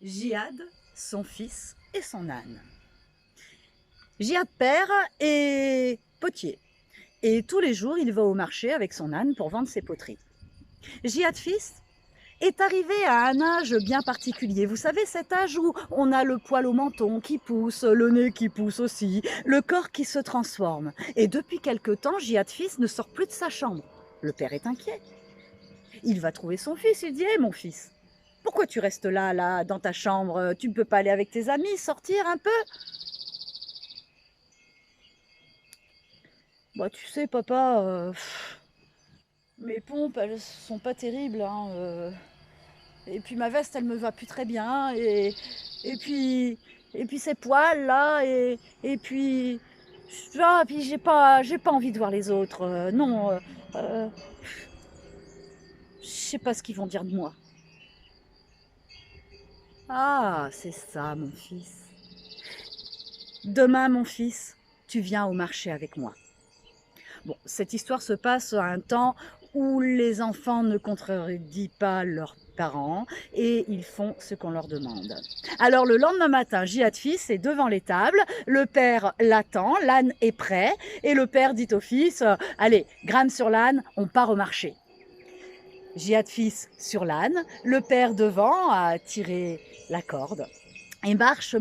Jihad, son fils et son âne. Jihad père est potier et tous les jours il va au marché avec son âne pour vendre ses poteries. Jihad fils est arrivé à un âge bien particulier. Vous savez, cet âge où on a le poil au menton qui pousse, le nez qui pousse aussi, le corps qui se transforme. Et depuis quelque temps, Jihad fils ne sort plus de sa chambre. Le père est inquiet. Il va trouver son fils, il dit « Hé mon fils, pourquoi tu restes là, dans ta chambre? Tu ne peux pas aller avec tes amis, sortir un peu ?» Bah tu sais papa, mes pompes elles sont pas terribles, hein, et puis ma veste elle me va plus très bien, et puis ces poils là, et puis ah, puis j'ai pas envie de voir les autres, non, je sais pas ce qu'ils vont dire de moi. Ah, c'est ça mon fils. Demain mon fils, tu viens au marché avec moi. Bon, cette histoire se passe à un temps où les enfants ne contredisent pas leurs parents et ils font ce qu'on leur demande. Alors le lendemain matin, Jihad fils est devant l'étable, le père l'attend, l'âne est prêt et le père dit au fils « Allez, grimpe sur l'âne, on part au marché ». Jihad fils sur l'âne, le père devant a tiré la corde. Et marche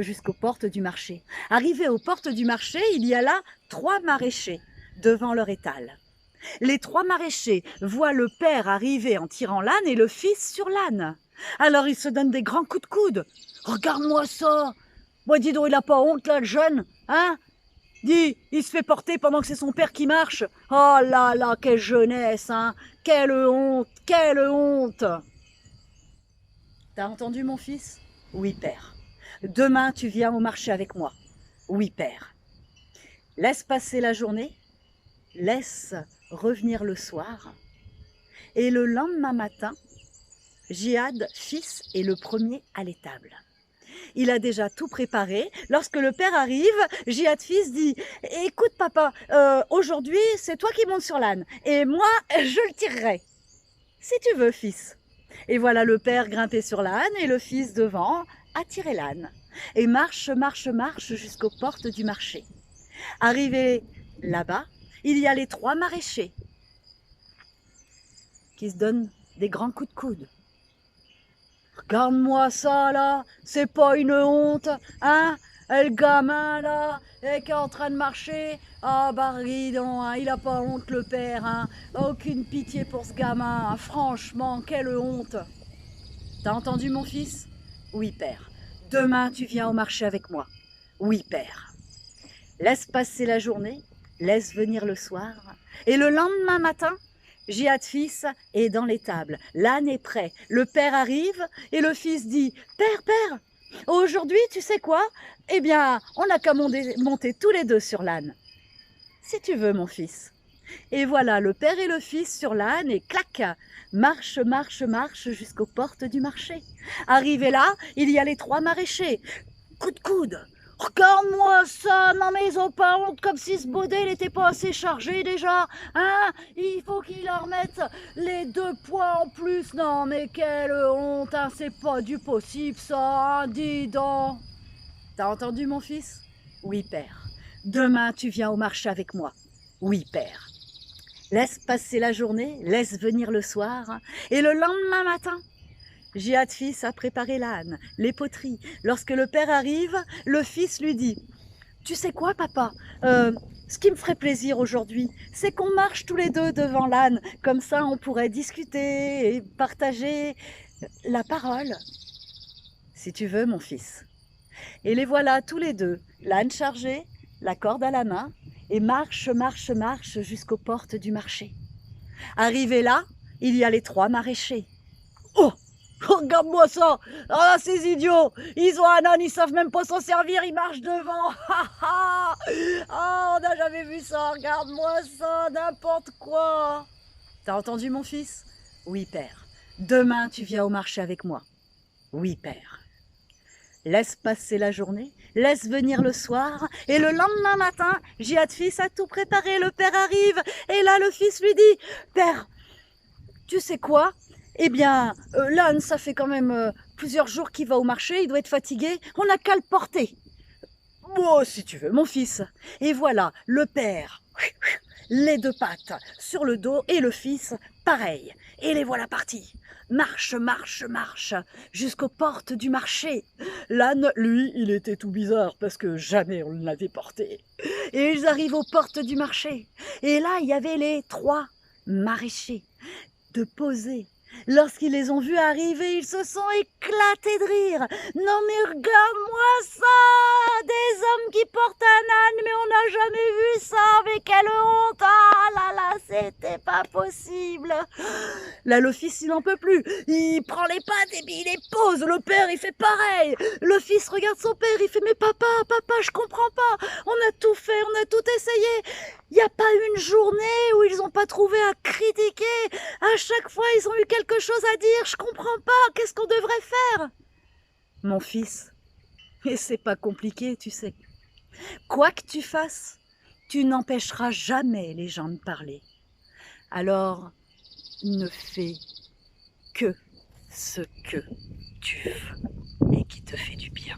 jusqu'aux portes du marché. Arrivé aux portes du marché, il y a là 3 maraîchers devant leur étal. Les 3 maraîchers voient le père arriver en tirant l'âne et le fils sur l'âne. Alors ils se donnent des grands coups de coude. « Regarde-moi ça! Moi, dis donc, il a pas honte là, le jeune, hein? Dis, il se fait porter pendant que c'est son père qui marche. Oh là là, quelle jeunesse, hein! Quelle honte, quelle honte! » T'as entendu mon fils? Oui, père. Demain, tu viens au marché avec moi. Oui, père. Laisse passer la journée, laisse revenir le soir. Et le lendemain matin, Jihad, fils, est le premier à l'étable. Il a déjà tout préparé. Lorsque le père arrive, Jihad fils dit « Écoute papa, aujourd'hui c'est toi qui montes sur l'âne et moi je le tirerai. Si tu veux fils. » Et voilà le père grimpé sur l'âne et le fils devant a tiré l'âne. Et marche jusqu'aux portes du marché. Arrivé là-bas, il y a les 3 maraîchers qui se donnent des grands coups de coude. Regarde-moi ça là, c'est pas une honte, hein? Et le gamin là, qui est en train de marcher, ah bah dis donc, hein, il a pas honte le père, hein? Aucune pitié pour ce gamin, hein? Franchement, quelle honte! T'as entendu mon fils? Oui père. Demain tu viens au marché avec moi. Oui père. Laisse passer la journée, laisse venir le soir, et le lendemain matin, Jihad fils est dans l'étable, l'âne est prêt, le père arrive et le fils dit « Père, aujourd'hui tu sais quoi? Eh bien, on n'a qu'à monter tous les 2 sur l'âne. Si tu veux mon fils. » Et voilà, le père et le fils sur l'âne et clac, marche jusqu'aux portes du marché. Arrivé là, il y a les 3 maraîchers. Coup de coude. Regarde-moi ça, non mais ils ont pas honte, comme si ce baudet il était pas assez chargé déjà, hein? Il faut qu'ils leur mettent les 2 poids en plus, non mais quelle honte, hein? C'est pas du possible ça, hein? Dis donc. T'as entendu mon fils? Oui père. Demain tu viens au marché avec moi. Oui père. Laisse passer la journée, laisse venir le soir, et le lendemain matin, Jihad fils a préparé l'âne, les poteries. Lorsque le père arrive, le fils lui dit « Tu sais quoi papa, ce qui me ferait plaisir aujourd'hui, c'est qu'on marche tous les 2 devant l'âne, comme ça on pourrait discuter et partager la parole. Si tu veux mon fils. » Et les voilà tous les 2, l'âne chargé, la corde à la main, et marche jusqu'aux portes du marché. Arrivé là, il y a les 3 maraîchers. Oh! Regarde-moi ça! Ah, ces idiots! Ils ont un âne, ils savent même pas s'en servir, ils marchent devant! Ah, on n'a jamais vu ça! Regarde-moi ça! N'importe quoi! T'as entendu mon fils? Oui, père. Demain, tu viens au marché avec moi. Oui, père. Laisse passer la journée, laisse venir le soir, et le lendemain matin, Jihad fils a tout préparé, le père arrive, et là le fils lui dit « Père, tu sais quoi? Eh bien, l'âne, ça fait quand même plusieurs jours qu'il va au marché, il doit être fatigué, on n'a qu'à le porter. Moi, si tu veux, mon fils. Et voilà, le père, les deux pattes sur le dos, et le fils, pareil. Et les voilà partis. Marche, marche, marche, jusqu'aux portes du marché. L'âne, lui, il était tout bizarre, parce que jamais on ne l'avait porté. Et ils arrivent aux portes du marché. Et là, il y avait les trois maraîchers de poser. Lorsqu'ils les ont vus arriver, ils se sont éclatés de rire. Non mais regarde-moi ça! Des hommes qui portent un âne, mais on n'a jamais vu ça! Mais quelle honte! Ah là là, c'était pas possible! Là, le fils, il n'en peut plus. Il prend les pattes et puis il les pose. Le père, il fait pareil. Le fils regarde son père, il fait mais papa, papa, je comprends pas. On a tout fait, on a tout essayé. Il n'y a pas une journée où ils n'ont pas trouvé à critiquer. À chaque fois, ils ont eu quelque chose à dire. Je comprends pas. Qu'est-ce qu'on devrait faire? Mon fils, et c'est pas compliqué, tu sais. Quoi que tu fasses, tu n'empêcheras jamais les gens de parler. Alors, ne fais que ce que tu veux et qui te fait du bien.